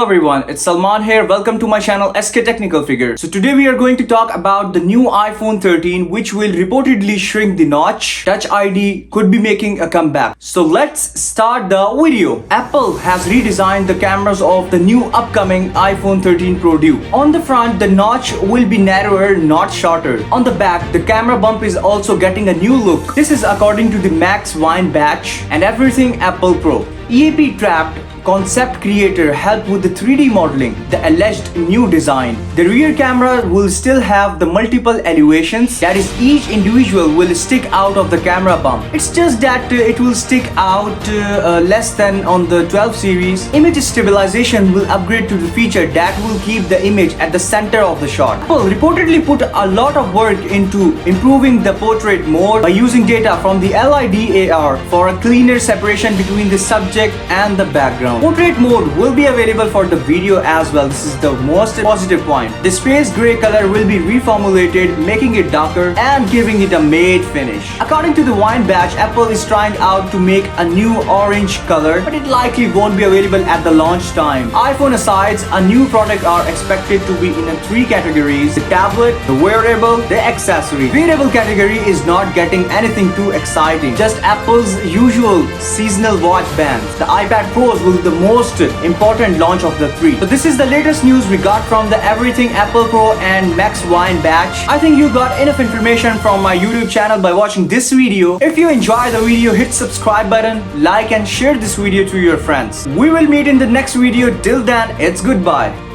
Hello everyone, it's Salman here. Welcome to my channel Sktechnicalfigure. So today we are going to talk about the new iPhone 13 which will reportedly shrink the notch. Touch ID could be making a comeback. So let's start the video. Apple has redesigned the cameras of the new upcoming iPhone 13 Pro Due. On the front, the notch will be narrower, not shorter. On the back, the camera bump is also getting a new look. This is according to the Max Wine batch and everything Apple Pro. EAP trapped concept creator helped with the 3D modeling, the alleged new design. The rear camera will still have the multiple elevations, that is each individual will stick out of the camera bump. It's just that it will stick out less than on the 12 series. Image stabilization will upgrade to the feature that will keep the image at the center of the shot. Apple reportedly put a lot of work into improving the portrait mode by using data from the LiDAR for a cleaner separation between the subject and the background. Portrait mode will be available for the video as well. This is the most positive point. The space gray color will be reformulated, making it darker and giving it a matte finish. According to the Wine batch, Apple is trying out to make a new orange color, but it likely won't be available at the launch time. iPhone asides, a new product are expected to be in three categories: the tablet, the wearable, the accessory. Wearable category is not getting anything too exciting, just Apple's usual seasonal watch bands. The iPad Pros will be the most important launch of the three. So this is the latest news we got from the Everything Apple Pro and Max Wine batch. I think you got enough information from my YouTube channel by watching this video. If you enjoy the video, hit subscribe button, like and share this video to your friends. We will meet in the next video. Till then, it's goodbye.